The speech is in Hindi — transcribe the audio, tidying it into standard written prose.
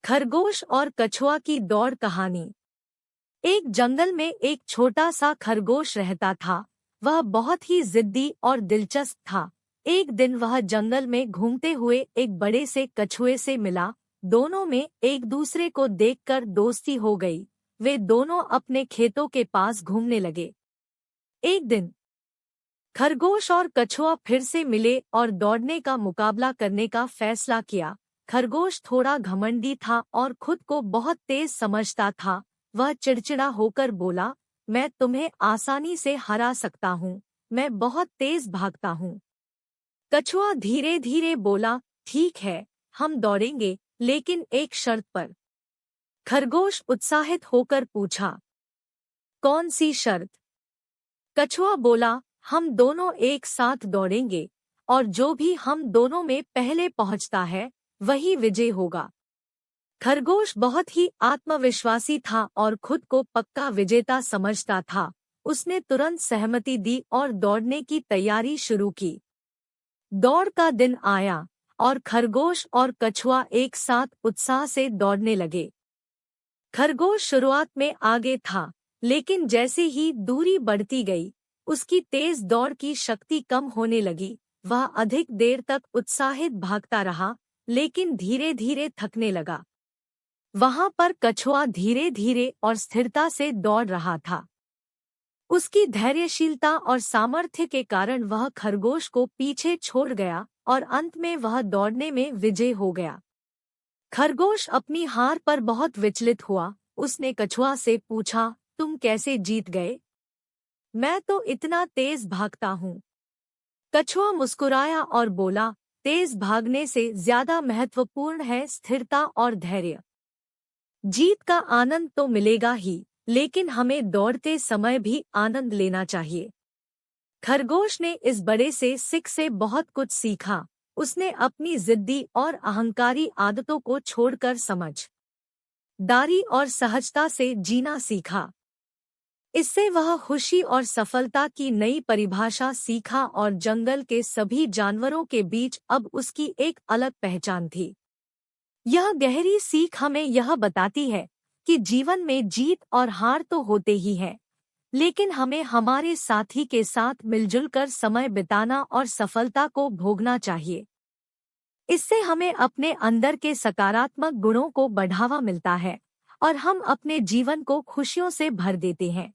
खरगोश और कछुआ की दौड़ कहानी। एक जंगल में एक छोटा सा खरगोश रहता था। वह बहुत ही जिद्दी और दिलचस्प था। एक दिन वह जंगल में घूमते हुए एक बड़े से कछुए से मिला। दोनों में एक दूसरे को देखकर दोस्ती हो गई। वे दोनों अपने खेतों के पास घूमने लगे। एक दिन खरगोश और कछुआ फिर से मिले और दौड़ने का मुकाबला करने का फैसला किया। खरगोश थोड़ा घमंडी था और खुद को बहुत तेज समझता था। वह चिड़चिड़ा होकर बोला, मैं तुम्हें आसानी से हरा सकता हूँ, मैं बहुत तेज भागता हूँ। कछुआ धीरे धीरे बोला, ठीक है, हम दौड़ेंगे, लेकिन एक शर्त पर। खरगोश उत्साहित होकर पूछा, कौन सी शर्त? कछुआ बोला, हम दोनों एक साथ दौड़ेंगे और जो भी हम दोनों में पहले पहुंचता है वही विजय होगा। खरगोश बहुत ही आत्मविश्वासी था और खुद को पक्का विजेता समझता था। उसने तुरंत सहमति दी और दौड़ने की तैयारी शुरू की। दौड़ का दिन आया और खरगोश और कछुआ एक साथ उत्साह से दौड़ने लगे। खरगोश शुरुआत में आगे था, लेकिन जैसे ही दूरी बढ़ती गई, उसकी तेज दौड़ की शक्ति कम होने लगी। वह अधिक देर तक उत्साहित भागता रहा, लेकिन धीरे धीरे थकने लगा। वहां पर कछुआ धीरे धीरे और स्थिरता से दौड़ रहा था। उसकी धैर्यशीलता और सामर्थ्य के कारण वह खरगोश को पीछे छोड़ गया और अंत में वह दौड़ने में विजयी हो गया। खरगोश अपनी हार पर बहुत विचलित हुआ। उसने कछुआ से पूछा, तुम कैसे जीत गए? मैं तो इतना तेज भागता हूँ। कछुआ मुस्कुराया और बोला, तेज भागने से ज्यादा महत्वपूर्ण है स्थिरता और धैर्य। जीत का आनंद तो मिलेगा ही, लेकिन हमें दौड़ते समय भी आनंद लेना चाहिए। खरगोश ने इस बड़े से सिख से बहुत कुछ सीखा। उसने अपनी जिद्दी और अहंकारी आदतों को छोड़कर समझदारी और सहजता से जीना सीखा। इससे वह खुशी और सफलता की नई परिभाषा सीखा और जंगल के सभी जानवरों के बीच अब उसकी एक अलग पहचान थी। यह गहरी सीख हमें यह बताती है कि जीवन में जीत और हार तो होते ही हैं, लेकिन हमें हमारे साथी के साथ मिलजुल कर समय बिताना और सफलता को भोगना चाहिए। इससे हमें अपने अंदर के सकारात्मक गुणों को बढ़ावा मिलता है और हम अपने जीवन को खुशियों से भर देते हैं।